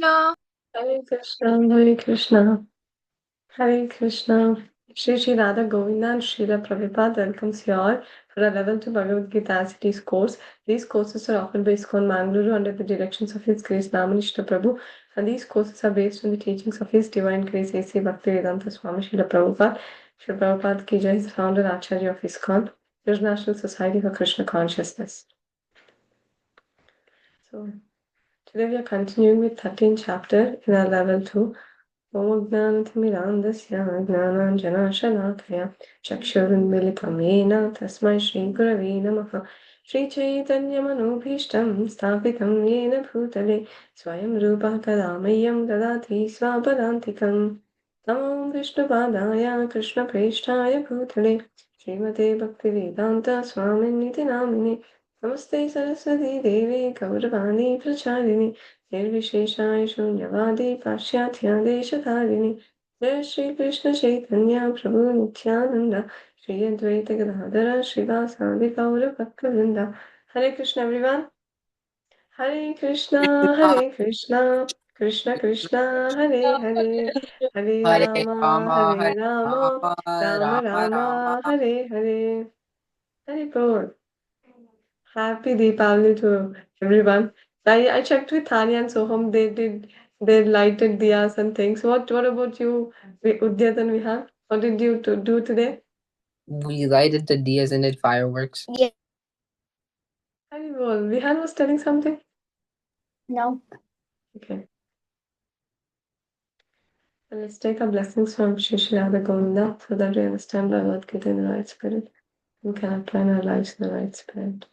Krishna. Hare Krishna, Hare Krishna, Hare Krishna. Shri Shri Radha Govinda and Srila Prabhupada welcomes you all for a level 2 Bhagavad Gita ICT's course. These courses are offered by ISKCON Mangaluru under the directions of His Grace Namanishta Prabhu, and these courses are based on the teachings of His Divine Grace A.C. Bhaktivedanta Swami Srila Prabhupada. Srila Prabhupada Ki Jai is the founder Acharya of ISKCON, International Society for Krishna Consciousness. So today we are continuing with 13th chapter in our level 2. ज्ञानतिमिरान्धस्य ज्ञानाञ्जनशलाकया चक्षुरुन्मिलितं येन तस्मै श्रीगुरवे नमः श्रीचैतन्यमनोभीष्टं स्थापितं येन भूतले स्वयं रूपः कदा मह्यं ददाति स्वापदान्तिकम् नमो विष्णुपादाय कृष्णप्रेष्ठाय भूतले श्रीमते भक्तिवेदान्त स्वामिनिति नामिने नमस्ते सरस्वती देवे गौरवाणी प्रचारिणे निर्विशेषाय शून्यवादी पाश्चात्यादेशधारिणि जय श्री कृष्ण चैतन्य प्रभु नित्यानंद श्री अद्वैत गदाधर श्रीवासादि गौर भक्तवृंद हरे कृष्ण एवरीवन हरे कृष्णा कृष्ण कृष्ण हरे हरे हरे Hare हरे Rama, Ram Ram Rama Ram Rama. Hare Hare Hare बोल Happy Deepavali to everyone. I checked with Tanya and Soham. They lighted diyas and things. What about you, Udyat and Vihan? What did you do today? We lighted the diyas and did fireworks. Yeah, Hari bol. Vihan was telling something. no. Okay. Well, let's take our blessings from Shri Shri Radha Govinda so that we understand Bhagavad Gita in the right spirit and can apply our lives in the right spirit.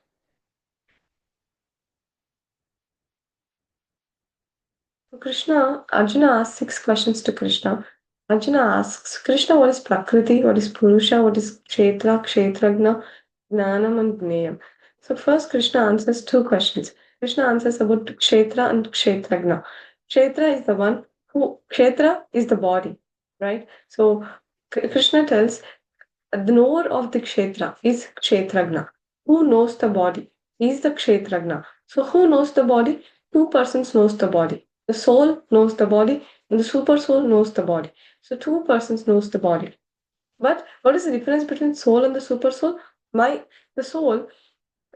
So Krishna, Arjuna asks 6 questions to Krishna. Arjuna asks, Krishna, what is Prakriti? What is Purusha? What is Kshetra, Kshetragna, Gnanam, and Gneyam? So first, Krishna answers 2 questions. Krishna answers about Kshetra and Kshetragna. Kshetra is the one who, Kshetra is the body, right? So Krishna tells, the knower of the Kshetra is Kshetragna. Who knows the body? He is the Kshetragna. So who knows the body? 2 persons knows the body. The soul knows the body and the super soul knows the body. So 2 persons knows the body. But what is the difference between soul and the super soul? The soul,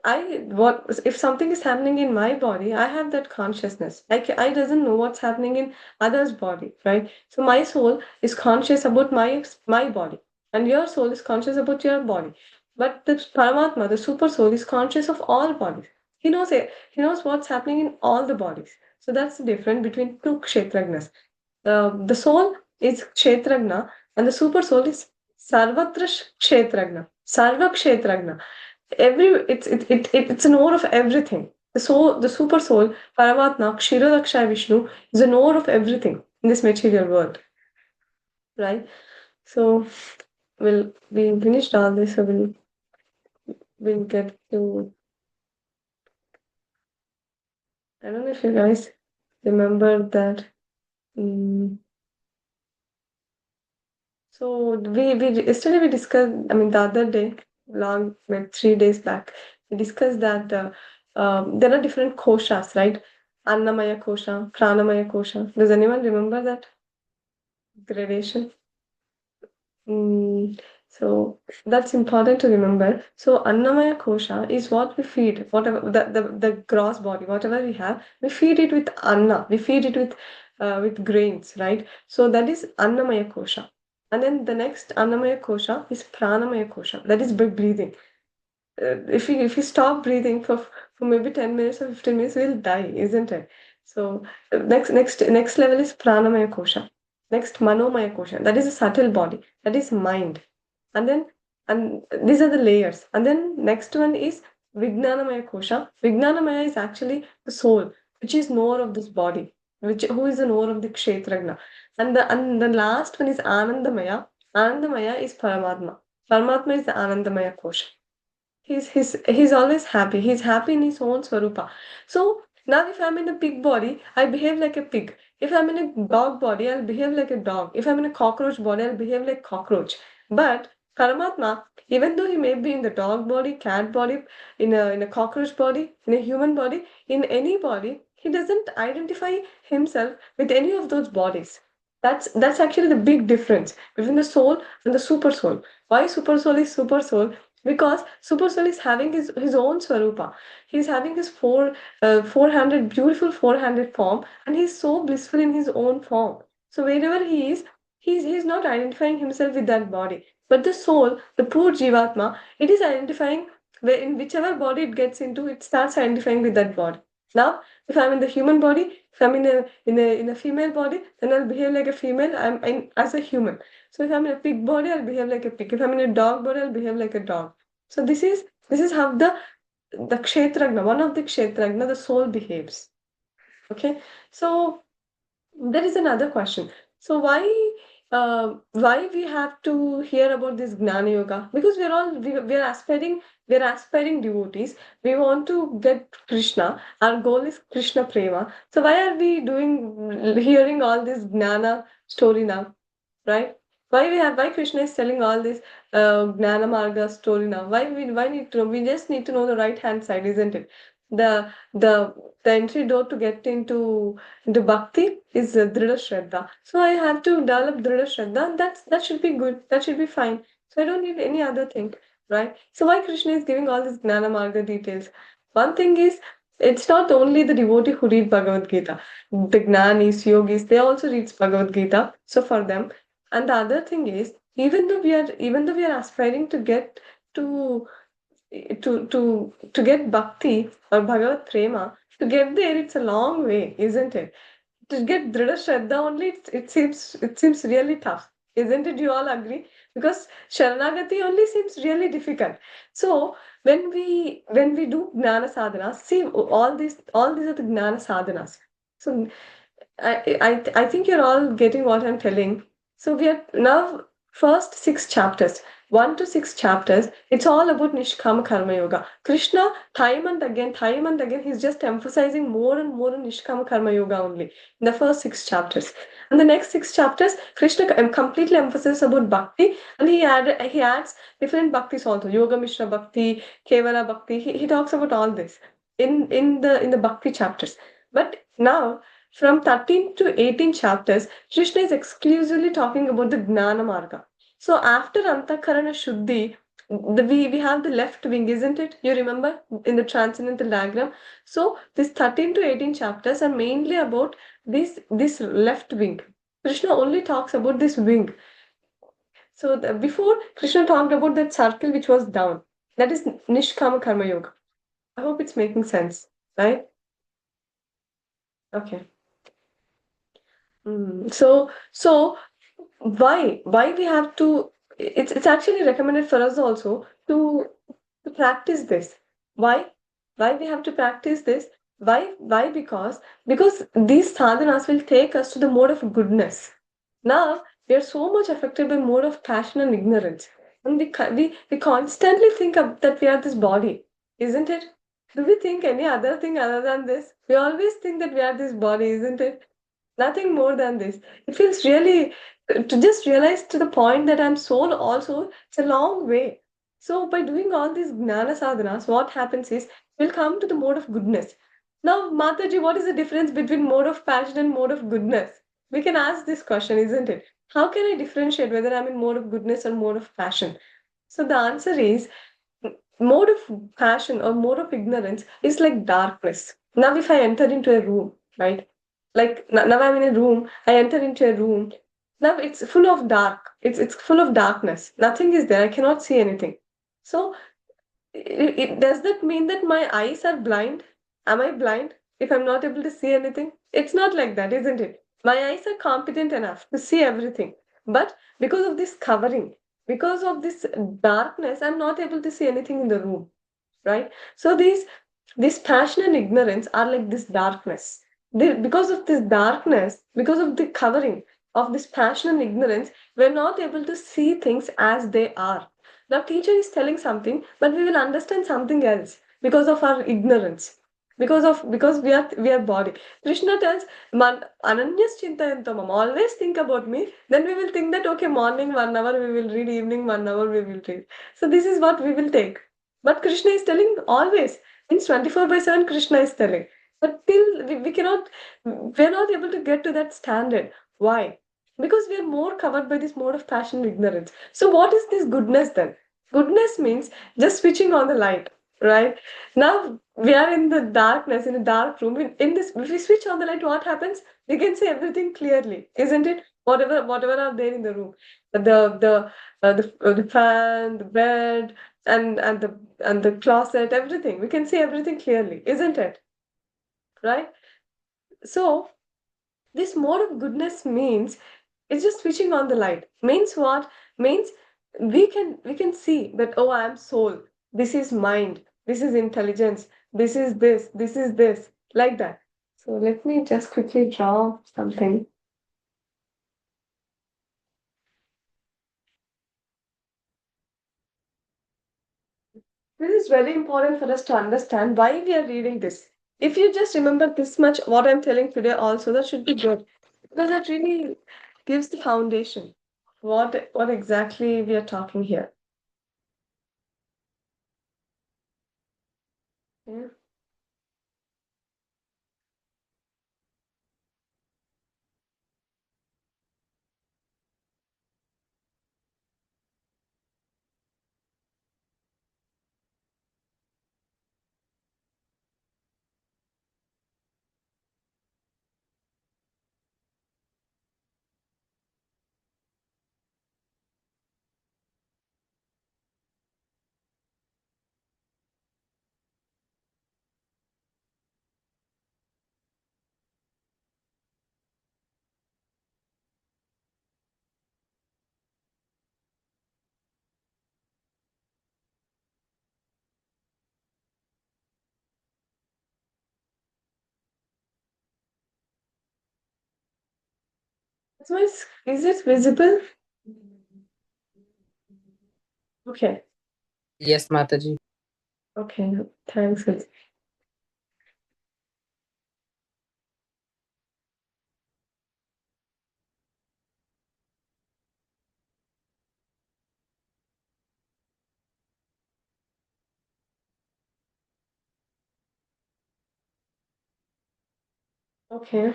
what if something is happening in my body, I have that consciousness. I doesn't know what's happening in others' body, right? So my soul is conscious about my body, and your soul is conscious about your body. But the Paramatma, the super soul, is conscious of all bodies. He knows it. He knows what's happening in all the bodies. So that's the difference between 2 kshetragnas. The soul is kshetragna, and the super soul is sarvatra kshetragna, sarva kshetragna. It's a knower of everything. The super soul, Paramatma, Kshirodakshaya Vishnu, is a knower of everything in this material world, right? So we finished all this, so we'll get to. I don't know if you guys remember that. mm, So we yesterday we discussed. I mean, the other day, long like 3 days back, we discussed that there are different koshas, right? Annamaya kosha, Pranamaya kosha. Does anyone remember that gradation? So that's important to remember. So Annamaya kosha is what we feed, whatever the gross body, whatever we have, we feed it with anna, we feed it with grains, right? So that is Annamaya kosha. And then the next Annamaya kosha is Pranamaya kosha. That is by breathing. If we stop breathing for maybe 10 minutes or 15 minutes, we'll die, isn't it? So next level is Pranamaya kosha. Next Manomaya kosha. That is a subtle body. That is mind. And then and these are the layers. And then next one is Vijnanamaya kosha. Vijnanamaya is actually the soul, which is knower of this body, which who is the knower of the kshetragna. And the last one is Anandamaya. Anandamaya is Paramatma. Paramatma is the Anandamaya kosha. He's always happy. He's happy in his own swarupa. So now if I'm in a pig body, I behave like a pig. If I'm in a dog body, I'll behave like a dog. If I'm in a cockroach body, I'll behave like cockroach. But Paramatma, even though he may be in the dog body, cat body, in a cockroach body, in a human body, in any body, he doesn't identify himself with any of those bodies. That's actually the big difference between the soul and the super soul. Why super soul is super soul? Because super soul is having his own swarupa. He's having his 400 beautiful 400 form, and he's so blissful in his own form. So wherever he is, he's not identifying himself with that body. But the soul, the poor jivatma, it is identifying where in whichever body it gets into, it starts identifying with that body. Now, if I'm in the human body, if I'm in a female body, then I'll behave like a female. As a human. So if I'm in a pig body, I'll behave like a pig. If I'm in a dog body, I'll behave like a dog. So this is how the kshetragna, one of the kshetragna, the soul behaves. Okay, so there is another question. So why we have to hear about this Gnana Yoga? Because we're aspiring devotees. We want to get Krishna. Our goal is Krishna Prema. So why are we hearing all this Gnana story now? Right? Why Krishna is telling all this Gnana Marga story now? Why need to know? We just need to know the right hand side, isn't it? The the the entry door to get into bhakti is Drida Shraddha. So I have to develop Drida Shraddha, and that should be good. That should be fine. So I don't need any other thing, right? So why Krishna is giving all these Gnana Marga details? One thing is, it's not only the devotee who read Bhagavad Gita. The Gnanis, yogis, they also read Bhagavad Gita. So for them, and the other thing is, even though we are aspiring to get to to get bhakti or Bhagavad Prema, to get there, it's a long way, isn't it? To get Drida Shraddha only, it seems really tough, isn't it? You all agree? Because Sharanagati only seems really difficult. So when we do Gnana sadhana, see all these are the Gnana sadhanas. So I think you're all getting what I'm telling. So we are now first 6 chapters, 1 to 6 chapters. It's all about Nishkama Karma Yoga. Krishna, time and again, he's just emphasizing more and more on Nishkama Karma Yoga only in the first 6 chapters. And the next 6 chapters, Krishna completely emphasizes about bhakti, and he adds different bhaktis also, Yoga Mishra Bhakti, Kevala Bhakti. He talks about all this in the bhakti chapters. But now from 13 to 18 chapters, Krishna is exclusively talking about the Gnana Marga. So after Antakarana Shuddhi, we have the left wing, isn't it? You remember in the transcendental diagram? So these 13 to 18 chapters are mainly about this left wing. Krishna only talks about this wing. So before Krishna talked about that circle which was down. That is Nishkama Karma Yoga. I hope it's making sense, right? Okay. So why we have to, it's actually recommended for us also to practice this. Why why we have to practice this? Why because these sadhanas will take us to the mode of goodness. Now we are so much affected by mode of passion and ignorance, and we constantly think of that we are this body, isn't it? Do we think any other thing other than this? We always think that we are this body, isn't it? Nothing more than this. It feels really, to just realize to the point that I'm soul also, it's a long way. So by doing all these gnana sadhanas, what happens is we'll come to the mode of goodness. Now, Mataji, what is the difference between mode of passion and mode of goodness? We can ask this question, isn't it? How can I differentiate whether I'm in mode of goodness or mode of passion? So the answer is mode of passion or mode of ignorance is like darkness. Now, if I enter into a room, right? Like now I'm in a room, I enter into a room. Now it's full of dark. It's full of darkness. Nothing is there. I cannot see anything. So does that mean that my eyes are blind? Am I blind if I'm not able to see anything? It's not like that, isn't it? My eyes are competent enough to see everything. But because of this covering, because of this darkness, I'm not able to see anything in the room, right? So this passion and ignorance are like this darkness. Because of this darkness, because of the covering of this passion and ignorance, we're not able to see things as they are. Now, teacher is telling something, but we will understand something else because of our ignorance. Because we are body. Krishna tells, Man Ananyas Chintayantamam, always think about me. Then we will think that okay, morning 1 hour we will read, evening 1 hour we will read. So this is what we will take. But Krishna is telling always. Means 24/7 Krishna is telling. But till we're not able to get to that standard. Why? Because we are more covered by this mode of passion and ignorance. So, what is this goodness then? Goodness means just switching on the light, right? Now we are in the darkness, in a dark room. In this, if we switch on the light, what happens? We can see everything clearly, isn't it? Whatever are there in the room, the fan, the bed, and the closet, everything. We can see everything clearly, isn't it? Right? So this mode of goodness means it's just switching on the light. Means what? Means we can see that, oh, I am soul. This is mind. This is intelligence. This is this. This is this. Like that. So let me just quickly draw something. This is very important for us to understand why we are reading this. If you just remember this much, what I'm telling today, also, that should be good. Because that really gives the foundation. What exactly we are talking here. Yeah. So is it visible? Okay. Yes, Mataji. Okay. Thanks. Okay.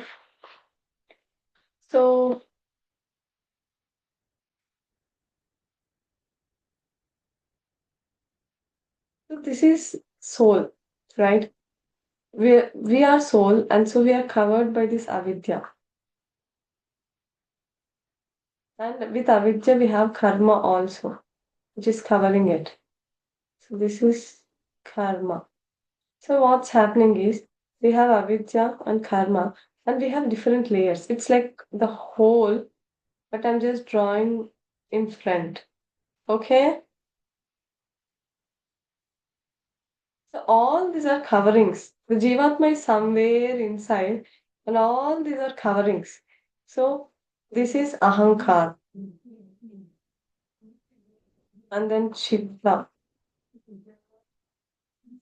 So this is soul, right? We are soul, and so we are covered by this avidya. And with avidya, we have karma also, which is covering it. So this is karma. So what's happening is we have avidya and karma, and we have different layers. It's like the whole, but I'm just drawing in front. Okay? So all these are coverings. The Jivatma is somewhere inside, and all these are coverings. So this is Ahankar, and then Chitta,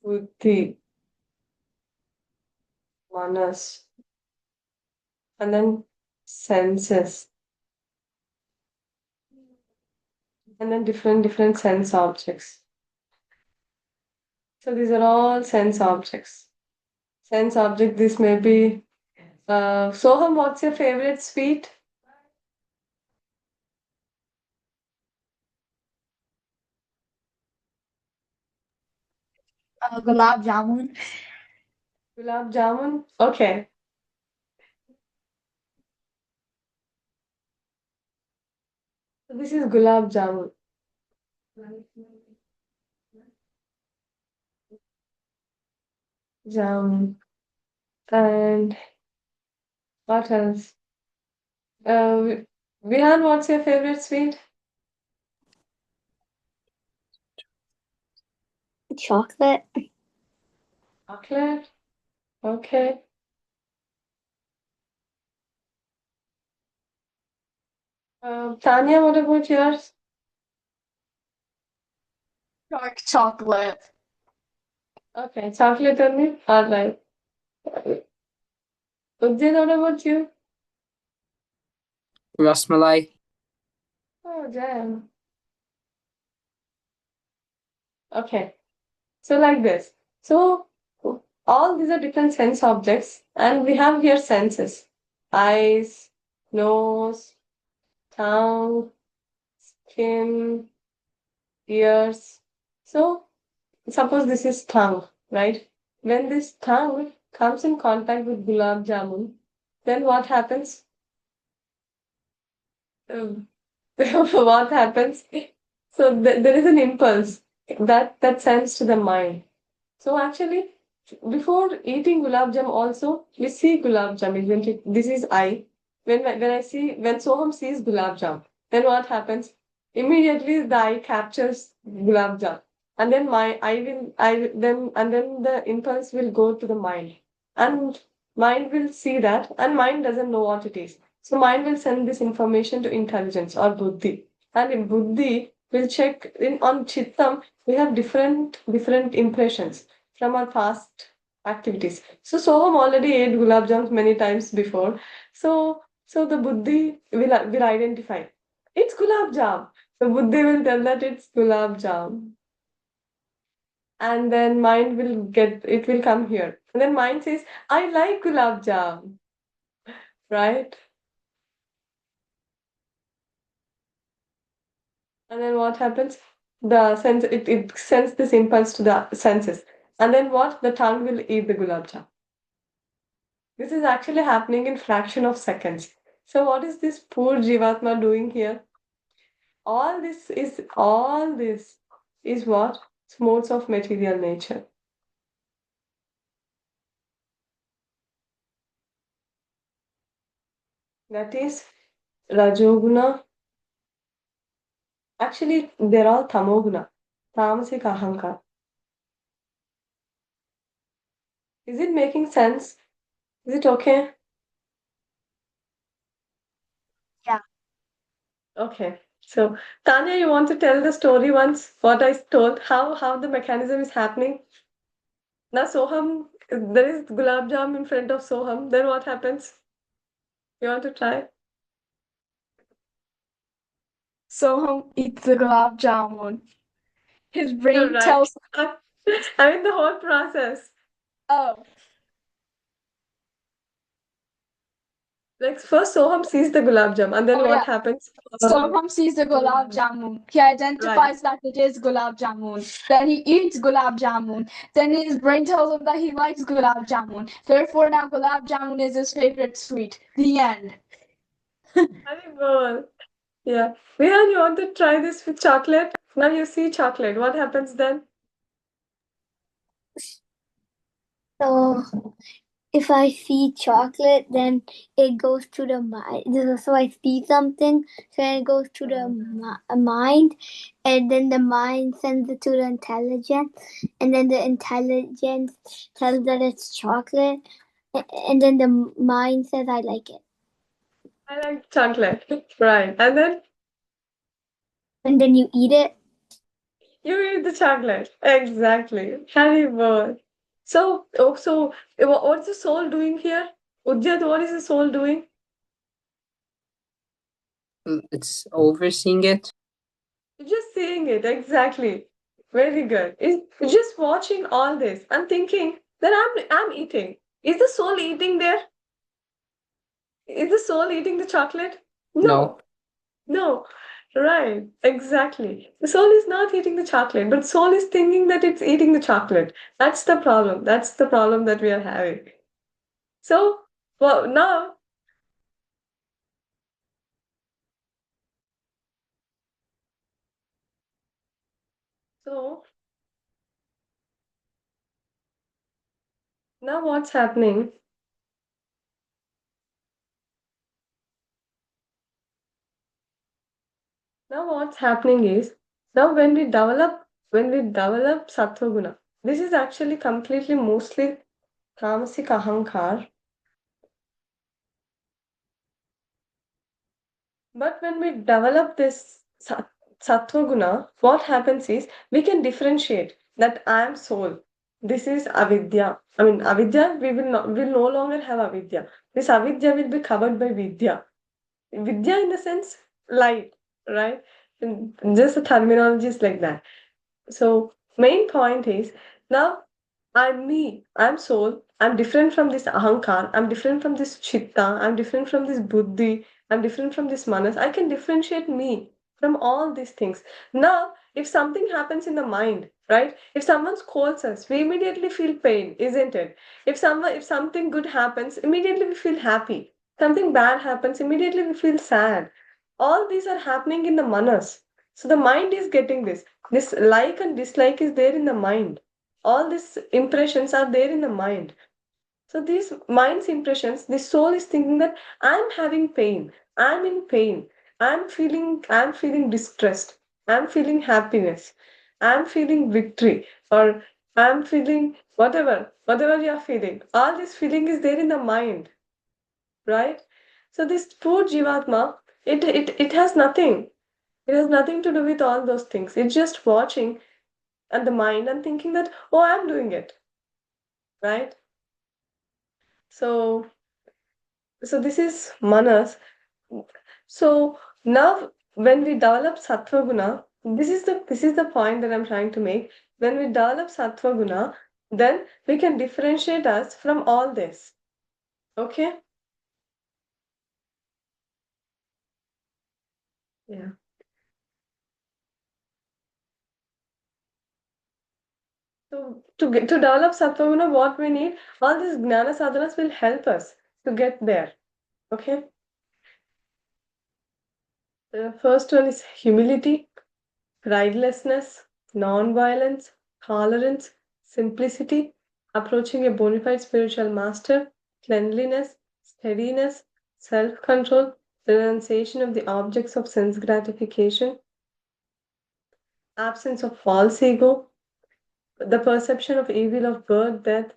Buddhi, Manas, and then senses, and then different sense objects. So these are all sense objects. Sense object. This may be. Soham, what's your favorite sweet? Gulab jamun. Gulab jamun. Okay. So this is gulab jamun. Jamun. And what else? Vihan, what's your favorite sweet? Chocolate. Chocolate. Okay. Tanya, what about yours? Dark chocolate. Okay, chocolate only. All right. Ujjit, what about you? Rasmalai. Oh, jam. Okay. So like this. So all these are different sense objects, and we have here senses: eyes, nose, tongue, skin, ears. So, suppose this is tongue, right? When this tongue comes in contact with gulab jamun, then what happens? Um, what happens? So there is an impulse that sends to the mind. So actually, before eating gulab jam, also we see gulab jam, isn't it? This is I. When Soham sees gulab jam, then what happens? Immediately the eye captures gulab jam, and then my I then and then the impulse will go to the mind, and mind will see that, and mind doesn't know what it is. So mind will send this information to intelligence or buddhi, and in buddhi will check in on chittam. We have different impressions from our past activities. So Soham already ate gulab jams many times before. So the buddhi will identify it's gulab jam. The buddhi will tell that it's gulab jam, and then mind will come here, and then mind says I like gulab jam, right? And then what happens? The sense it sends this impulse to the senses, and then what? The tongue will eat the gulab jam. This is actually happening in fraction of seconds. So what is this poor Jivatma doing here? All this is what? Modes of material nature. That is Rajoguna. Actually, they're all Tamoguna. Tamasic Ahankar. Is it making sense? Is it okay? Yeah. Okay. So, Tanya, you want to tell the story once? What I told, how the mechanism is happening? Now, Soham, there is gulab jam in front of Soham. Then what happens? You want to try? Soham eats the gulab jamun. His You're brain right. tells, I mean the whole process. oh, Like first Soham sees the gulab jam, and then oh what yeah. happens? Soham sees the gulab jamun. He Right. identifies that it is gulab jamun. Then he eats gulab jamun. Then his brain tells him that he likes gulab jamun. Therefore, now gulab jamun is his favorite sweet. The end. Haribol. Yeah. Vihan, you want to try this with chocolate? Now you see chocolate. What happens then? So if I see chocolate, then it goes to the mind. So I see something, so it goes to the mind, and then the mind sends it to the intelligence, and then the intelligence tells that it's chocolate, and then the mind says I like it, I like chocolate. Right. And then and then you eat it. you eat the chocolate. Exactly. Haribol. So what's the soul doing here? Ujjat, what is the soul doing? It's overseeing it. Just seeing it, exactly. Very good. It's just watching all this and thinking that I'm eating. Is the soul eating there? Is the soul eating the chocolate? No. No. Right. Exactly. The soul is not eating the chocolate, but soul is thinking that it's eating the chocolate. That's the problem. That's the problem that we are having. So, well, so now what's happening? Now what's happening is now when we develop sattva guna, this is actually completely mostly tamasic ahankar. But when we develop this sattva guna, what happens is we can differentiate that I am soul. This is avidya. I mean avidya, will no longer have avidya. This avidya will be covered by vidya. Vidya in the sense light, right? And just the terminology is like that. So main point is now I'm me, I'm soul, I'm different from this ahankar, I'm different from this chitta, I'm different from this buddhi, I'm different from this manas. I can differentiate me from all these things. Now, if something happens in the mind, right? If someone scolds us, we immediately feel pain, isn't it? If something good happens, immediately we feel happy. Something bad happens, immediately we feel sad. All these are happening in the manas. So the mind is getting this. This like and dislike is there in the mind. All these impressions are there in the mind. So these mind's impressions, the soul is thinking that I'm having pain, I'm in pain, I'm feeling distressed, I'm feeling happiness, I'm feeling victory, or I'm feeling whatever you are feeling. All this feeling is there in the mind, right? So this poor Jivatma, it has nothing. It has nothing to do with all those things. It's just watching at the mind and thinking that, oh, I'm doing it, right? So, so this is manas. So now when we develop sattva guna, this is the point that I'm trying to make. When we develop sattva guna, then we can differentiate us from all this. Okay? Yeah. So to develop sattva guna, what we need, all these gnana sadhanas will help us to get there. Okay? The first one is humility, pridelessness, non-violence, tolerance, simplicity, approaching a bona fide spiritual master, cleanliness, steadiness, self-control, renunciation of the objects of sense gratification, absence of false ego, the perception of evil of birth, death.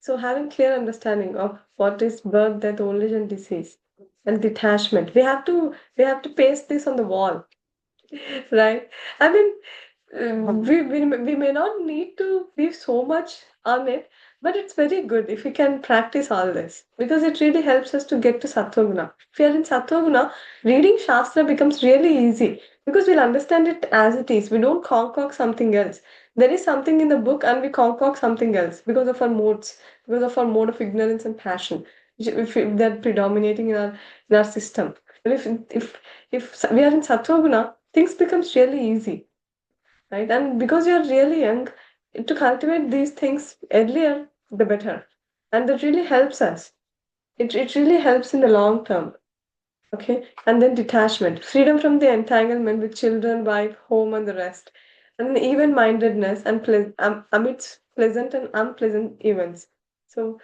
So having clear understanding of what is birth, death, old age, and disease, and detachment. We have to paste this on the wall, right? I mean, we may not need to be so much on it, but it's very good if we can practice all this because it really helps us to get to Sattva. If we are in Sattva, reading Shastra becomes really easy because we'll understand it as it is. We don't concoct something else. There is something in the book and we concoct something else because of our modes, because of our mode of ignorance and passion, if they're predominating in our system. But if we are in Sattva, things becomes really easy, right? And because you're really young, to cultivate these things earlier, the better. And that really helps us. It really helps in the long term. Okay. And then detachment, freedom from the entanglement with children, wife, home, and the rest. And then even mindedness and amidst pleasant and unpleasant events. So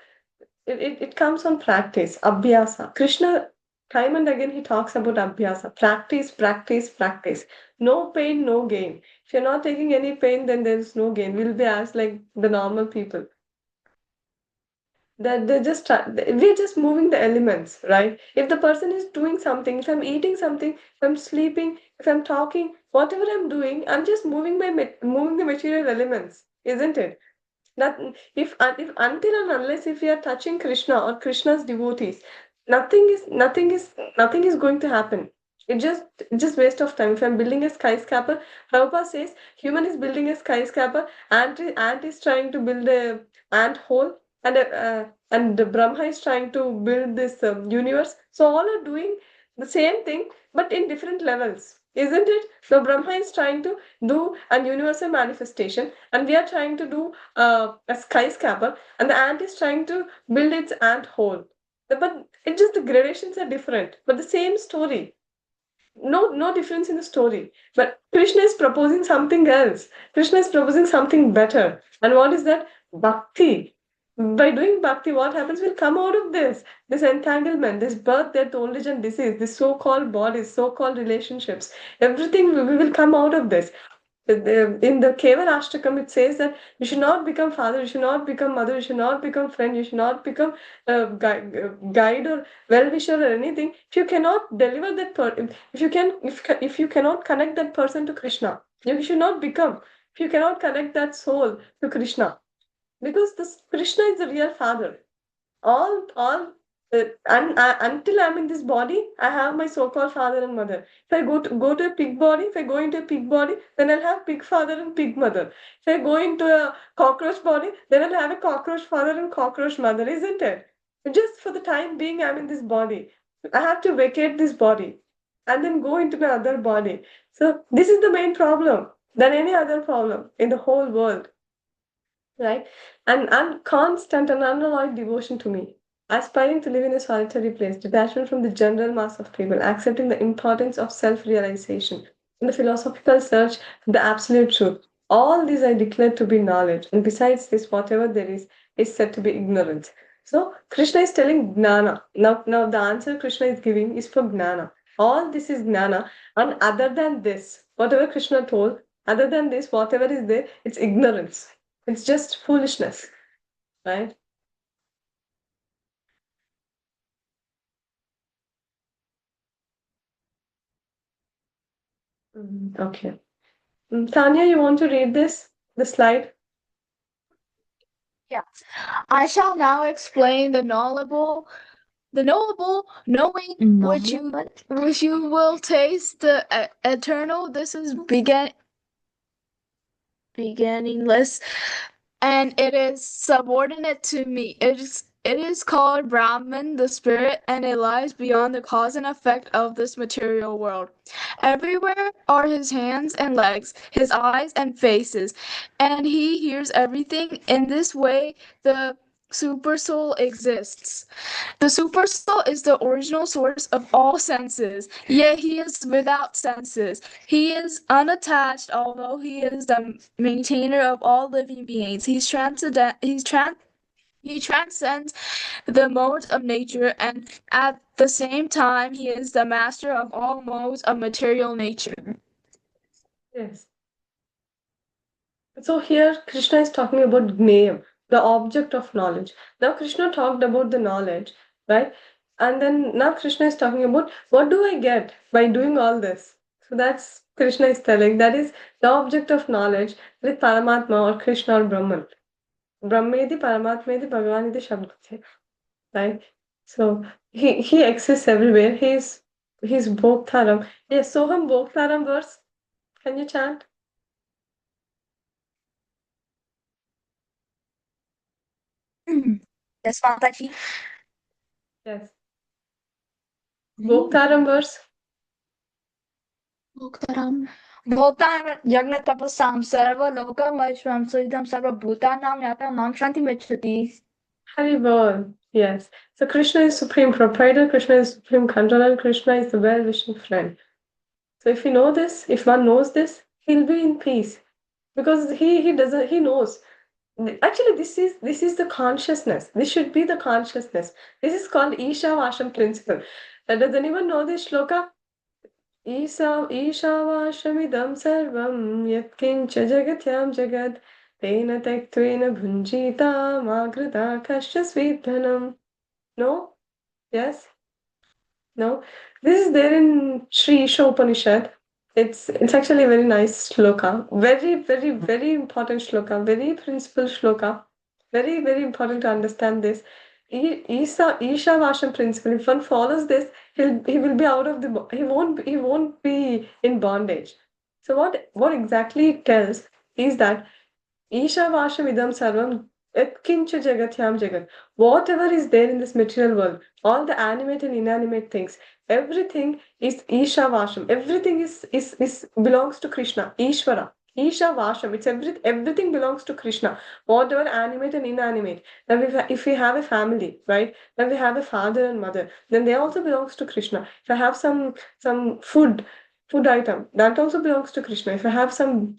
it comes on practice, abhyasa. Krishna, time and again, he talks about abhyasa. Practice, practice, practice. No pain, no gain. If you're not taking any pain, then there's no gain. We'll be as like the normal people. That we're just moving the elements, right? If the person is doing something, if I'm eating something, if I'm sleeping, if I'm talking, whatever I'm doing, I'm just moving the material elements, isn't it? That if until and unless if we are touching Krishna or Krishna's devotees, nothing is going to happen. It just waste of time. If I'm building a skyscraper, Prabhupada says human is building a skyscraper, ant is trying to build a ant hole, and the Brahma is trying to build this universe. So all are doing the same thing, but in different levels, isn't it? So Brahma is trying to do an universal manifestation, and we are trying to do a skyscraper, and the ant is trying to build its ant hole. But it just the gradations are different, but the same story. No difference in the story. But Krishna is proposing something else. Krishna is proposing something better. And what is that? Bhakti. By doing bhakti, what happens? We'll come out of this entanglement, this birth, death, old age, and disease, this so-called bodies, so-called relationships. Everything we will come out of this. In the Keval Ashtakam, it says that you should not become father, you should not become mother, you should not become friend, you should not become guide or well-wisher or anything. If you cannot deliver that if you cannot connect that person to Krishna, you should not become. If you cannot connect that soul to Krishna, because this Krishna is the real father. All Until I'm in this body, I have my so-called father and mother. If I go to a pig body, if I go into a pig body, then I'll have pig father and pig mother. If I go into a cockroach body, then I'll have a cockroach father and cockroach mother, isn't it? Just for the time being, I'm in this body. I have to vacate this body and then go into my other body. So this is the main problem than any other problem in the whole world, right? And constant and unalloyed devotion to me, aspiring to live in a solitary place, detachment from the general mass of people, accepting the importance of self-realization, and the philosophical search for the absolute truth. All these I declare to be knowledge, and besides this, whatever there is said to be ignorance. So Krishna is telling Gnana. Now the answer Krishna is giving is for Gnana. All this is Gnana, and other than this, whatever Krishna told, other than this, whatever is there, it's ignorance. It's just foolishness, right? Okay. Tanya, you want to read this? The slide? Yeah. I shall now explain the knowable, knowing which you will taste the eternal. This is beginningless, and it is subordinate to me. It is called Brahman, the spirit, and it lies beyond the cause and effect of this material world. Everywhere are his hands and legs, his eyes and faces, and he hears everything. In this way, the supersoul exists. The supersoul is the original source of all senses, yet he is without senses. He is unattached, although he is the maintainer of all living beings. He transcends the modes of nature, and at the same time, he is the master of all modes of material nature. Yes. So here Krishna is talking about Gnayam, the object of knowledge. Now Krishna talked about the knowledge, right? And then now Krishna is talking about what do I get by doing all this? So that's Krishna is telling that is the object of knowledge with Paramatma or Krishna or Brahman. Brahmedi, Paramatmedi, Bhagavanidi, Shabdati, right? So he exists everywhere. He's Bhoktaram. Yes, Soham Bhoktaram verse. Can you chant? Yes, Mataji. Yes. Bhoktaram verse. Bhoktaram. Bhoktaram Jagat Tapasam Sarva Lokam Vaishvam Suidam Sarva Bhutanam Yata Mam Shanti Mechati. Haribol. Yes. So Krishna is supreme proprietor, Krishna is supreme controller, Krishna is the well-wishing friend. So if you know this, if one knows this, he'll be in peace. Because he doesn't he knows. Actually, this is the consciousness. This should be the consciousness. This is called Isha Vasham principle. Does anyone know this shloka? ईशावाशमिदं सर्वं यत्किञ्च जगत्यां जगत् तेन त्यक्त्वेन भुञ्जीता मा कृता कश्च स्वीद्धनम्. No? Yes? No? This is there in Sri Isha Upanishad. It's actually a very nice shloka. Very, very, very important shloka. Very principal shloka. Very, very important to understand this. Isha Vasham principle. If one follows this, he will be out of the he won't be in bondage. So what exactly it tells is that Isha Vasham idam sarvam etkincha jagatyam jagat. Whatever is there in this material world, all the animate and inanimate things, everything is Isha Vasham. Everything is belongs to Krishna, Ishvara. Isha Vasham. Everything belongs to Krishna. Whatever animate and inanimate. Now if we have a family, right? Then we have a father and mother. Then they also belongs to Krishna. If I have some food item, that also belongs to Krishna. If I have some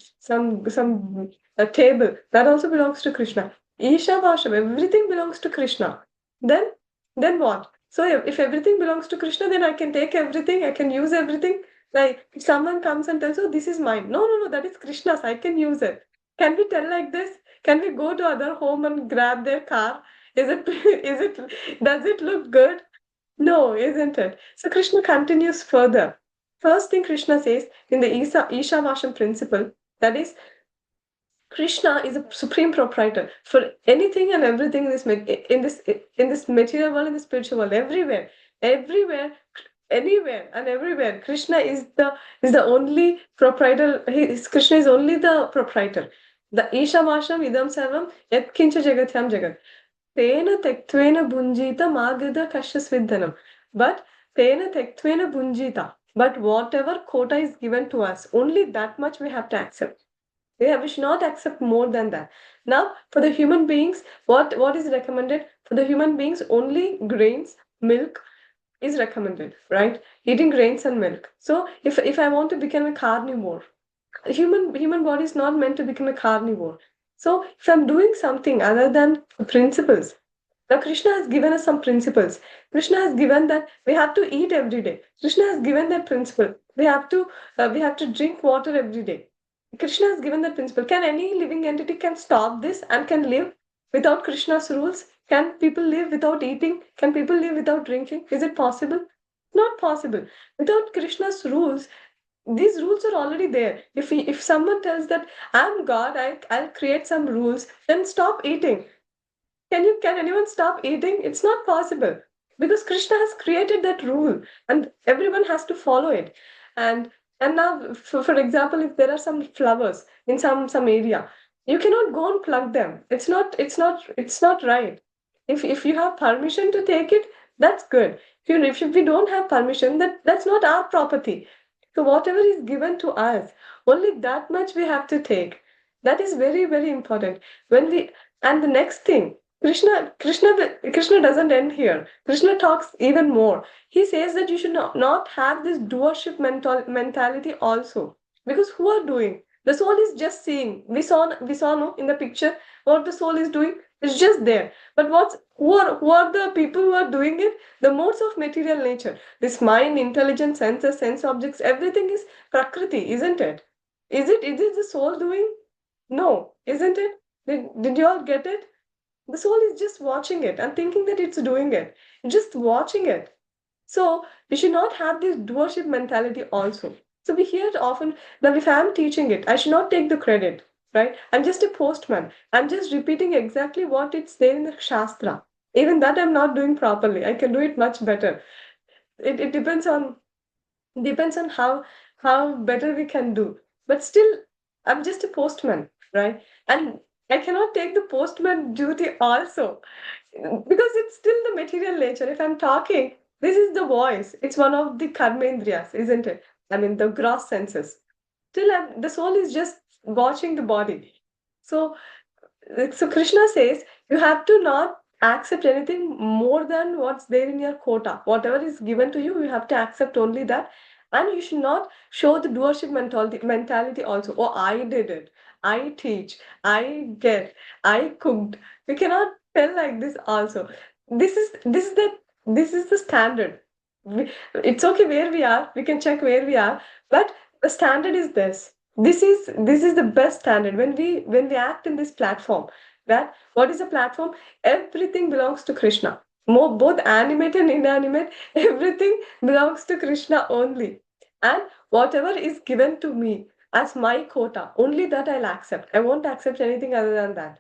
a table, that also belongs to Krishna. Isha Vasham, everything belongs to Krishna. Then then what? So if everything belongs to Krishna, then I can take everything, I can use everything. Like if someone comes and tells, "Oh, this is mine." No, no, no, that is Krishna's. I can use it. Can we tell like this? Can we go to other home and grab their car? Is it is it does it look good? No, isn't it? So Krishna continues further. First thing Krishna says in the Isha Vasham principle, that is Krishna is a supreme proprietor for anything and everything in this material world, in the spiritual world, everywhere, anywhere and everywhere. Krishna is the only proprietor. Krishna is only the proprietor. The Ishamasham idam sarvam yat kincha jagatyam jagat. Tena tektvena bunjita magada kashasvidhanam. But tena tektvena bunjita. But whatever quota is given to us, only that much we have to accept. We should not accept more than that. Now, for the human beings, what is recommended? For the human beings, only grains, milk is recommended, right? Eating grains and milk. So, if I want to become a carnivore, human body is not meant to become a carnivore. So, if I'm doing something other than principles, now Krishna has given us some principles. Krishna has given that we have to eat every day. Krishna has given that principle. We have to drink water every day. Krishna has given that principle. Can any living entity can stop this and can live without Krishna's rules? Can people live without eating? Can people live without drinking? Is it possible? Not possible. Without Krishna's rules, these rules are already there. If someone tells that I'm God, I'll create some rules, then stop eating. Can anyone stop eating? It's not possible because Krishna has created that rule and everyone has to follow it. And and now, for example, if there are some flowers in some area, you cannot go and pluck them. It's not right. If you have permission to take it, that's good. If we don't have permission, that's not our property. So whatever is given to us, only that much we have to take. That is very, very important. And the next thing, Krishna doesn't end here. Krishna talks even more. He says that you should not have this doership mentality also. Because who are doing? The soul is just seeing. We saw no in the picture what the soul is doing. It's just there. But who are the people who are doing it? The modes of material nature. This mind, intelligence, senses, sense objects, everything is Prakriti, isn't it? Is it the soul doing? No, isn't it? Did you all get it? The soul is just watching it and thinking that it's doing it, just watching it. So we should not have this doership mentality also. So we hear often that if I'm teaching it, I should not take the credit, right? I'm just a postman. I'm just repeating exactly what it's there in the Shastra. Even that I'm not doing properly. I can do it much better. It depends on how better we can do. But still, I'm just a postman, right? And I cannot take the postman duty also because it's still the material nature. If I'm talking, this is the voice. It's one of the karmendriyas, isn't it? I mean, the gross senses. Still, the soul is just watching the body. So so Krishna says you have to not accept anything more than what's there in your quota. Whatever is given to you, you have to accept only that. And you should not show the doership mentality also. Oh, I did it. I teach. I cooked. We cannot tell like this also. This is the standard. It's okay where we are. We can check where we are. But the standard is this. This is the best standard when we act in this platform. That what is a platform? Everything belongs to Krishna. Both animate and inanimate, everything belongs to Krishna only. And whatever is given to me as my quota, only that I'll accept. I won't accept anything other than that.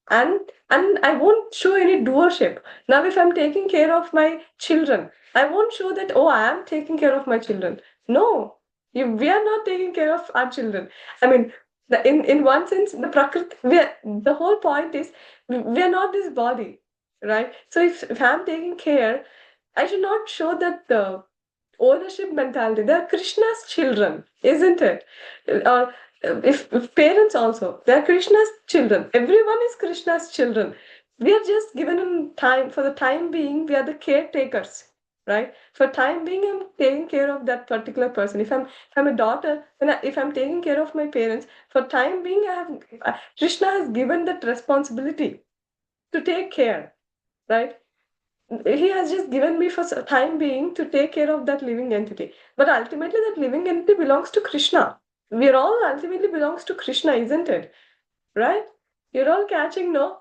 And I won't show any doership. Now, if I'm taking care of my children, I won't show that, oh, I am taking care of my children. No, we are not taking care of our children. I mean, in one sense, the whole point is we are not this body, right? So if I'm taking care, I should not show that the ownership mentality. They're Krishna's children, isn't it? Or if parents also, they're Krishna's children. Everyone is Krishna's children. We are just given in time. For the time being, we are the caretakers, right? For time being, I'm taking care of that particular person. If I'm a daughter, if I'm taking care of my parents, for time being, Krishna has given that responsibility to take care, right? He has just given me for time being to take care of that living entity. But ultimately, that living entity belongs to Krishna. We're all ultimately belongs to Krishna, isn't it? Right? You're all catching, no?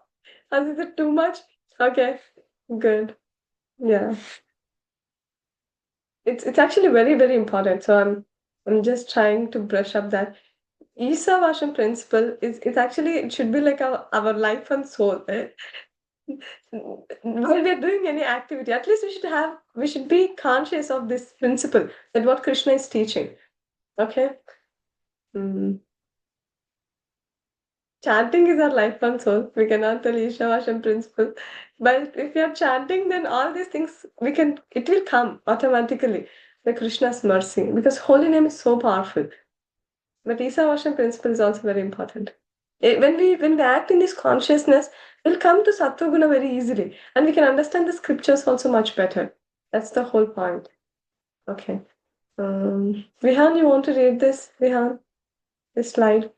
Is it too much? Okay, good. Yeah. It's actually very, very important. So I'm just trying to brush up that. Isavashan principle is actually, it should be like our life and soul. While we are doing any activity, at least we should be conscious of this principle that what Krishna is teaching. Okay. Mm. Chanting is our life and soul. We cannot tell Ishavashan principle. But if we are chanting, then all these things it will come automatically. The Krishna's mercy. Because holy name is so powerful. But Ishavashan principle is also very important. When we act in this consciousness, we'll come to Sattva very easily. And we can understand the scriptures also much better. That's the whole point. Okay. Vihan, you want to read this? Vihan, this slide?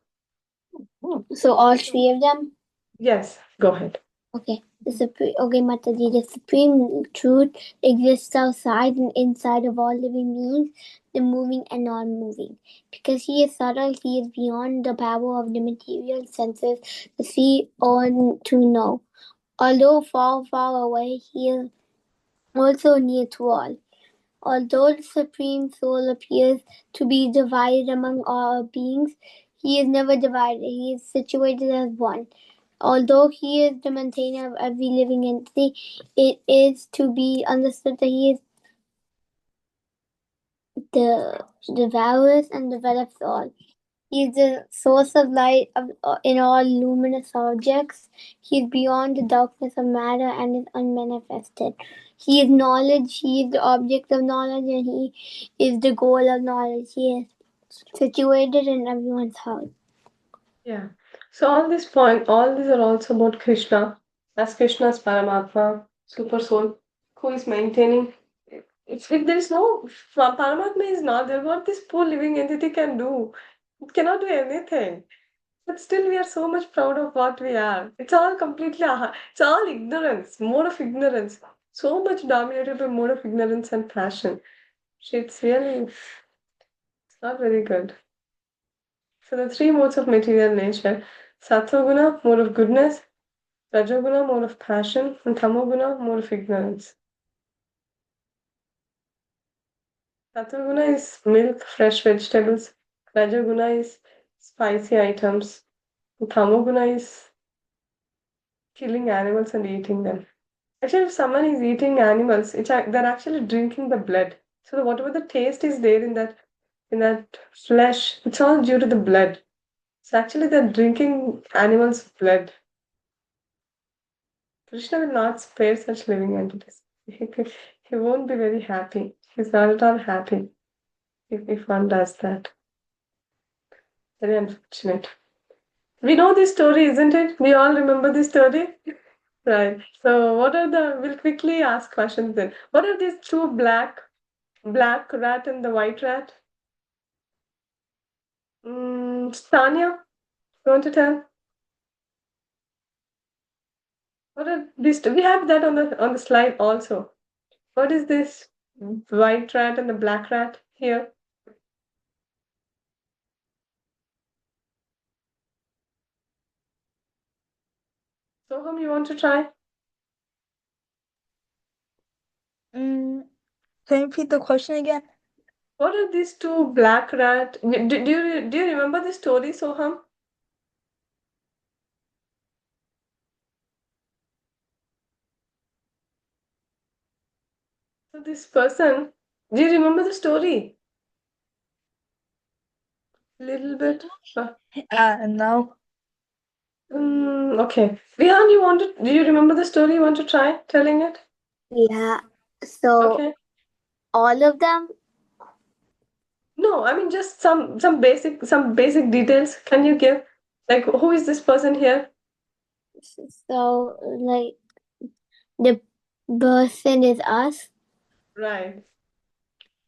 So all three of them? Yes, go ahead. Okay. Mataji, the supreme truth exists outside and inside of all living beings, the moving and non-moving. Because he is subtle, he is beyond the power of the material senses to see or to know. Although far, far away, he is also near to all. Although the Supreme Soul appears to be divided among all beings, he is never divided. He is situated as one. Although he is the maintainer of every living entity, it is to be understood that he is the devours and develops all. He is the source of light in all luminous objects. He is beyond the darkness of matter and is unmanifested. He is knowledge, he is the object of knowledge, and he is the goal of knowledge. He is situated in everyone's heart. Yeah. So all these are also about Krishna, as Krishna's Paramatma, super soul, who is maintaining. If there is no Paramatma is not there, what this poor living entity can do? It cannot do anything. But still, we are so much proud of what we are. It's all completely, it's all ignorance, mode of ignorance. So much dominated by mode of ignorance and passion. It's really, it's not very good. So the three modes of material nature, Sattva-guna, mode of goodness, Rajoguna, mode of passion, and Tamoguna, mode of ignorance. Sattva-guna is milk, fresh vegetables. Rajoguna is spicy items. And Tamoguna is killing animals and eating them. Actually, if someone is eating animals, they're actually drinking the blood. So whatever the taste is there in that flesh, it's all due to the blood. So actually, they're drinking animals' blood. Krishna will not spare such living entities. He won't be very happy. He's not at all happy if one does that. Very unfortunate. We know this story, isn't it? We all remember this story? Right. So we'll quickly ask questions then. What are these two black rat and the white rat? Tanya, you want to tell? What are these two? We have that on the slide also. What is this white rat and the black rat here? Soham, you want to try? Can you repeat the question again? What are these two black rat? Do you remember the story, Soham? So this person, do you remember the story? Little bit. No. Okay. Vihan, do you remember the story? You want to try telling it? Yeah. So Okay. all of them. No, I mean just some basic details. Can you give? Like who is this person here? So like the person is us. Right.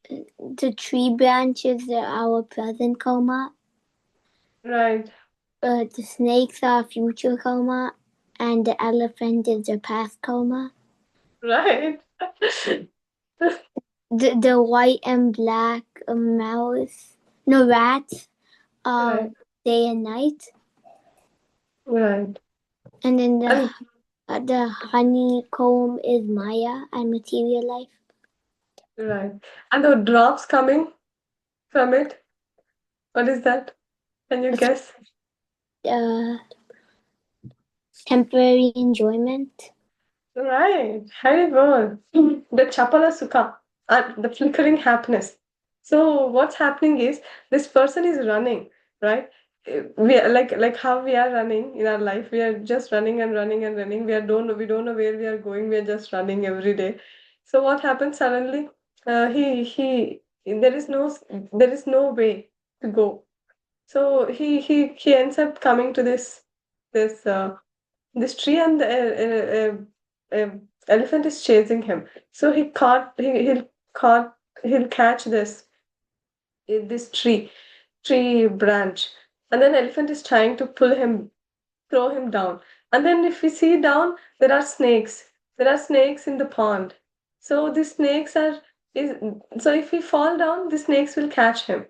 The tree branches are our present karma. Right. The snakes are future karma, and the elephant is the past karma. Right. The white and black rats are Right. day and night. Right. And then And the honeycomb is Maya and material life. right. And the drops coming from it. What is that? Can you guess? Temporary enjoyment. Right, very good. The Chapala Sukha, the flickering happiness. So what's happening is this person is running, right? We are like how we are running in our life. We are just running and running and running. We don't know where we are going. We are just running every day. So what happens suddenly? He there is no way to go. So he ends up coming to this tree, and the elephant is chasing him. So he'll catch this tree branch, and then elephant is trying to pull him, throw him down. And then if we see down, there are snakes in the pond. So the snakes are is so if he fall down, the snakes will catch him.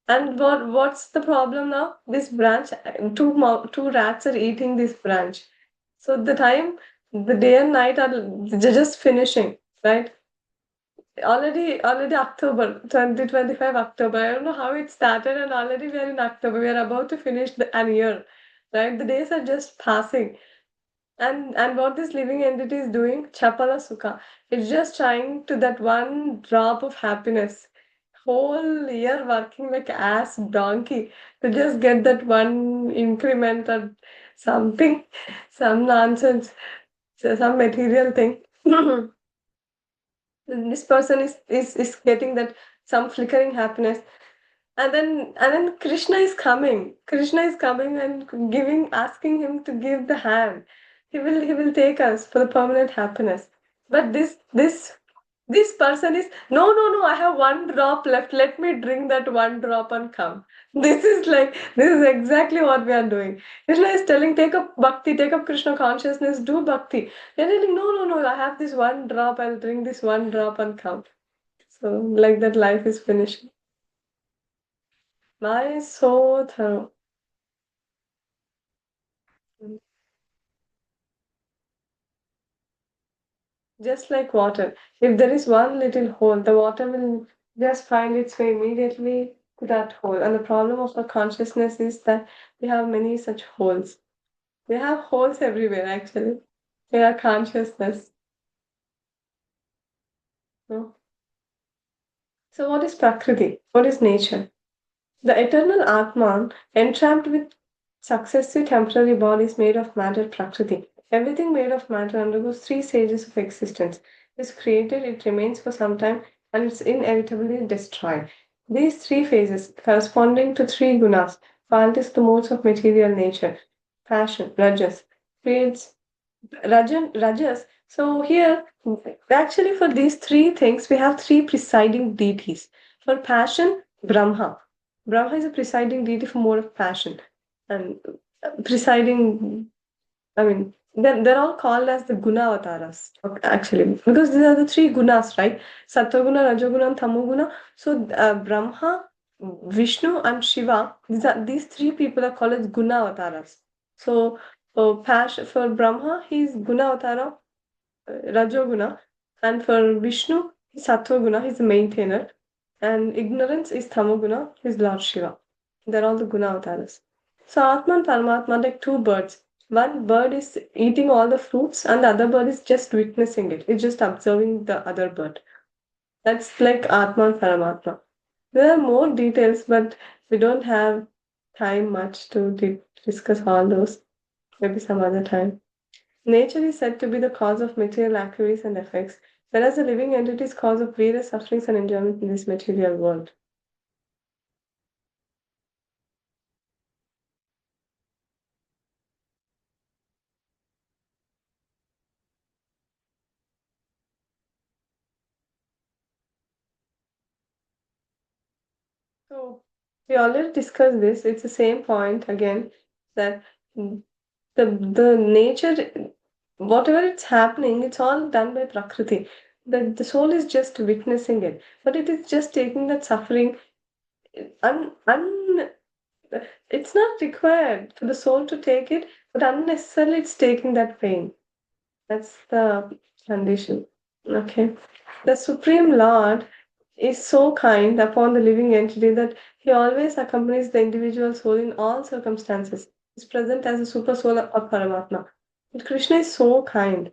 And what's the problem now? This branch, two rats are eating this branch. So the day and night are just finishing, right? Already October 2025 October. I don't know how it started, and already we are in October. We are about to finish an year, right? The days are just passing. And what this living entity is doing, Chapala Sukha, it's just trying to that one drop of happiness. Whole year working like ass donkey to just get that one increment or something, some nonsense, some material thing. This person is getting that some flickering happiness, and then Krishna is coming and asking him to give the hand. He will take us for the permanent happiness. But this person is, no, I have one drop left, let me drink that one drop and come. This is exactly what we are doing. Krishna is telling, take up bhakti, take up Krishna consciousness, do bhakti. They're telling, no, I have this one drop, I'll drink this one drop and come. So like that life is finishing. Nice, so thorough. Just like water. If there is one little hole, the water will just find its way immediately to that hole. And the problem of our consciousness is that we have many such holes. We have holes everywhere, actually, in our consciousness. No? So, what is Prakriti? What is nature? The eternal Atman, entrapped with successive temporary bodies made of matter, Prakriti. Everything made of matter undergoes three stages of existence. It is created, it remains for some time, and it's inevitably destroyed. These three phases, corresponding to three gunas, qualities, the modes of material nature, passion, rajas, creates Rajas. So here, actually, for these three things, we have three presiding deities. For passion, Brahma. Brahma is a presiding deity for mode of passion. And presiding, I mean, they're all called as the Guna avatars, actually, because these are the three gunas, right? Sattva-guna, Rajoguna, and Tamoguna. So Brahma, Vishnu, and Shiva, these three people are called as Guna avatars. So for Brahma, he's Guna avatara, Rajoguna, and for Vishnu, he's Sattva-guna, he's the maintainer, and ignorance is Tamoguna, he's Lord Shiva. They're all the Guna avatars. So Atma and Paramatma are like two birds. One bird is eating all the fruits, and the other bird is just witnessing it. It's just observing the other bird. That's like Atma and Paramatma. There are more details, but we don't have time much to discuss all those. Maybe some other time. Nature is said to be the cause of material activities and effects, whereas the living entity is cause of various sufferings and enjoyment in this material world. So we already discussed this. It's the same point again that the nature, whatever it's happening, it's all done by Prakriti. The soul is just witnessing it, but it is just taking that suffering. Un, it's not required for the soul to take it, but unnecessarily it's taking that pain. That's the condition. Okay. The Supreme Lord is so kind upon the living entity that he always accompanies the individual soul in all circumstances. He is present as a super soul of Paramatma. But Krishna is so kind.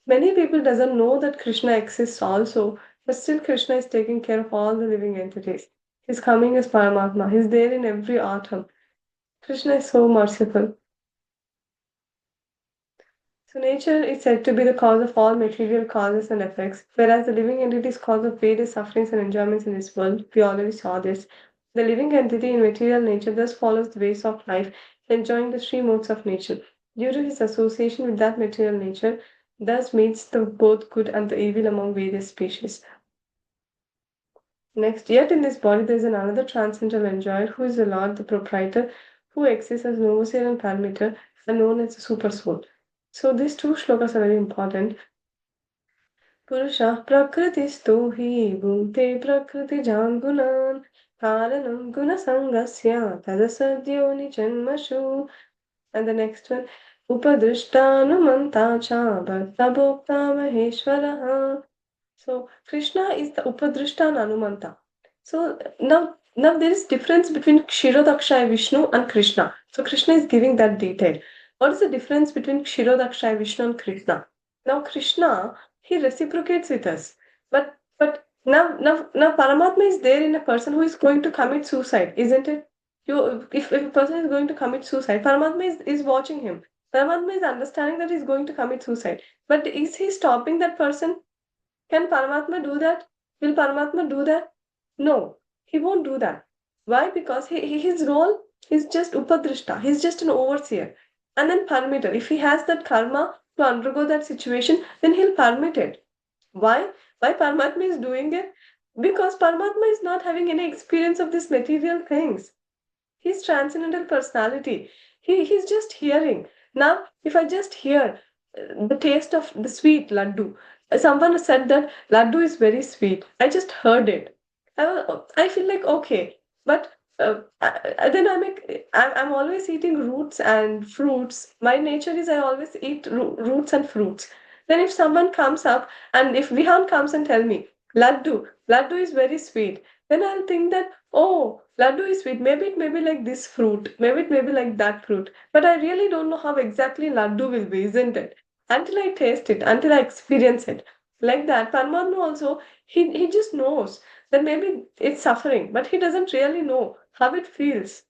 Many people doesn't know that Krishna exists also, but still Krishna is taking care of all the living entities. He's coming as Paramatma. He's there in every atom. Krishna is so merciful. So nature is said to be the cause of all material causes and effects, whereas the living entity is cause of various sufferings and enjoyments in this world. We already saw this. The living entity in material nature thus follows the ways of life, enjoying the three modes of nature. Due to his association with that material nature, thus meets the both good and the evil among various species. Next, yet in this body there is another transcendental enjoyer who is the Lord, the proprietor, who exists as an overseer and parameter and known as the super soul. So these two shlokas are very important. Purusha prakritisto hi bhunte prakritijan gunan karanam gunasangasya tadasadyo nijanmashu. And the next one, upadrishtanumanta cha bharta bhokta maheshwaraha. So Krishna is the Upadrishta and Anumanta. So now there is difference between Kshirodakshaya Vishnu and Krishna. So Krishna is giving that detail. What is the difference between Kshirodakshaya Vishnu and Krishna? Now Krishna, he reciprocates with us. But now Paramatma is there in a person who is going to commit suicide, isn't it? If a person is going to commit suicide, Paramatma is watching him. Paramatma is understanding that he's going to commit suicide. But is he stopping that person? Can Paramatma do that? Will Paramatma do that? No, he won't do that. Why? Because his role is just Upadrishta. He's just an overseer. And then permitter. If he has that karma to undergo that situation, then he'll permit it. Why? Why Paramatma is doing it? Because Paramatma is not having any experience of these material things. He's transcendental personality. He's just hearing. Now, if I just hear the taste of the sweet laddu, someone said that laddu is very sweet. I just heard it. I feel like okay, but then I'm always eating roots and fruits. My nature is I always eat roots and fruits. Then if someone comes up and if Vihan comes and tell me laddu is very sweet, then I'll think that oh, laddu is sweet. Maybe it may be like this fruit. Maybe it may be like that fruit. But I really don't know how exactly laddu will be, isn't it? Until I taste it, until I experience it. Like that, Paramatma also, he just knows that maybe it's suffering, but he doesn't really know how it feels.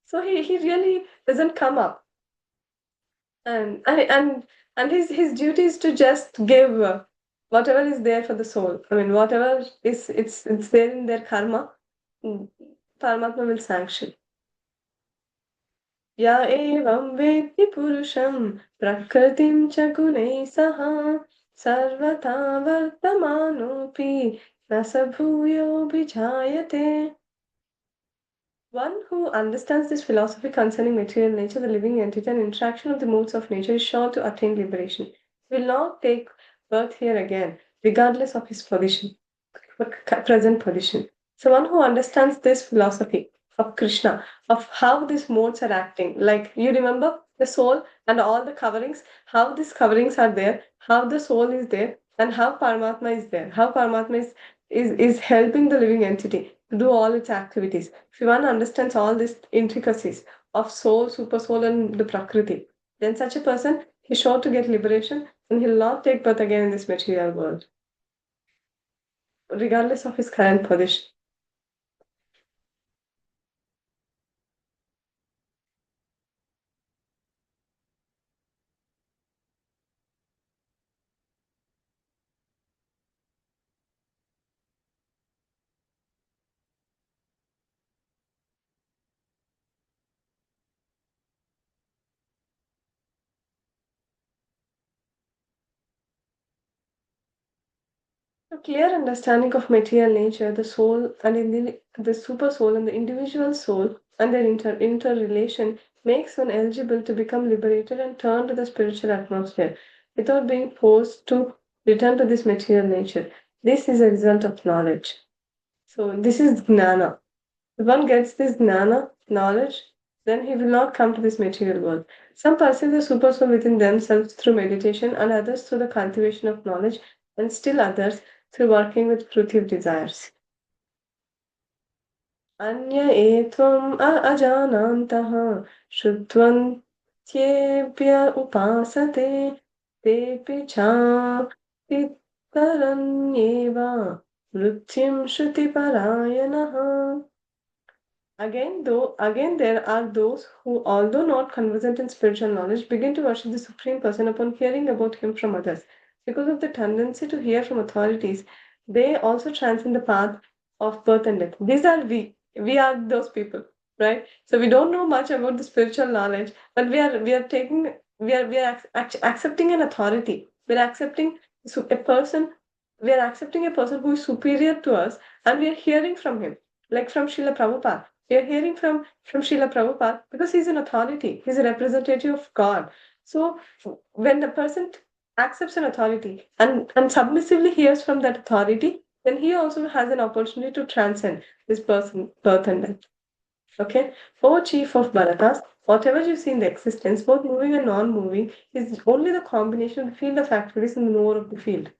So he really doesn't come up. And his duty is to just give whatever is there for the soul. I mean, whatever is it's there in their karma, mm, Paramatma will sanction. या एवं वेत्ति पुरुषं प्रकृतिं च गुणैः सह सर्वथा वर्तमानोऽपि न स भूयोऽभिजायते. One who understands this philosophy concerning material nature, the living entity, and interaction of the modes of nature is sure to attain liberation. He will not take birth here again, regardless of his position, present position. So one who understands this philosophy of Krishna, of how these modes are acting, like you remember the soul and all the coverings, how these coverings are there, how the soul is there, and how Paramatma is there, how Paramatma is helping the living entity to do all its activities. If one understands all these intricacies of soul, super soul, and the Prakriti, then such a person is sure to get liberation and he'll not take birth again in this material world, regardless of his current position. A clear understanding of material nature, the soul and the super soul and the individual soul and their interrelation makes one eligible to become liberated and turn to the spiritual atmosphere without being forced to return to this material nature. This is a result of knowledge. So this is gnana. If one gets this gnana, knowledge, then he will not come to this material world. Some perceive the super soul within themselves through meditation, and others through the cultivation of knowledge, and still others through working with fruitive desires. अन्य एत्वम् अजानन्तः श्रुत्वन्त्येभ्य उपासते तेऽपि चातितरन्येव मृत्युं श्रुतिपरायणः. Again, there are those who, although not conversant in spiritual knowledge, begin to worship the Supreme Person upon hearing about him from others. Because of the tendency to hear from authorities, they also transcend the path of birth and death. These are we. We are those people, right? So we don't know much about the spiritual knowledge, but we are accepting an authority. We are accepting a person. We are accepting a person who is superior to us, and we are hearing from him, like from Srila Prabhupada. We are hearing from Srila Prabhupada because he's an authority. He's a representative of God. So when the person accepts an authority and submissively hears from that authority, then he also has an opportunity to transcend this person, birth and death. Okay? O chief of Bharatas, whatever you see in the existence, both moving and non-moving, is only the combination of the field of activities and the knower of the field.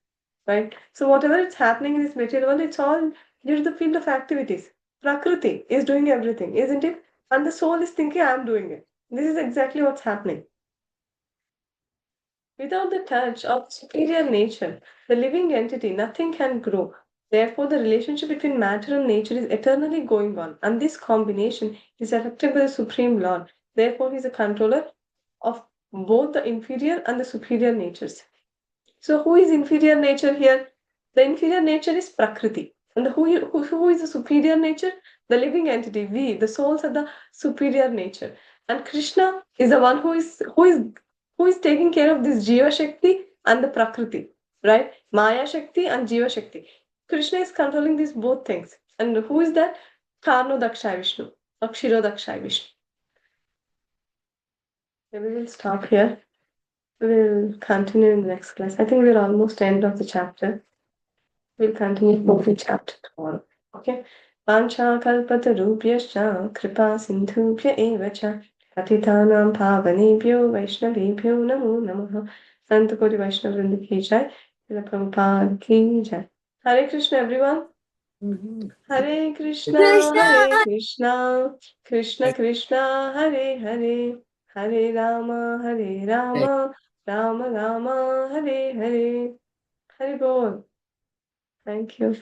Right? So whatever is happening in this material world, it's all due to the field of activities. Prakriti is doing everything, isn't it? And the soul is thinking, I'm doing it. This is exactly what's happening. Without the touch of superior nature, the living entity, nothing can grow. Therefore, the relationship between matter and nature is eternally going on, and this combination is affected by the Supreme Lord. Therefore, he is a controller of both the inferior and the superior natures. So, who is inferior nature here? The inferior nature is Prakriti. And who is the superior nature? The living entity, we, the souls are the superior nature. And Krishna is the one who is taking care of this Jiva Shakti and the Prakriti, right? Maya Shakti and Jiva Shakti. Krishna is controlling these both things. And who is that? Karno Dakshay Vishnu, Akshiro Dakshay Vishnu. Okay, we will stop here. We'll continue in the next class. I think we're almost end of the chapter. We'll continue for the chapter tomorrow. Okay. वाञ्छाकल्पतरुभ्यश्च कृपा सिन्धुभ्य एव च पतितानां पावनेभ्यो वैष्णवेभ्यो नमो नमः. संत कोटि वैष्णव वृंद की जय. श्रील प्रभुपाद की जय. Hare Krishna, everyone. Hare Krishna, Hare Krishna, Krishna Krishna, Hare Hare, Hare Rama, Rama Rama, Hare Hare. Hare Bol. Thank you.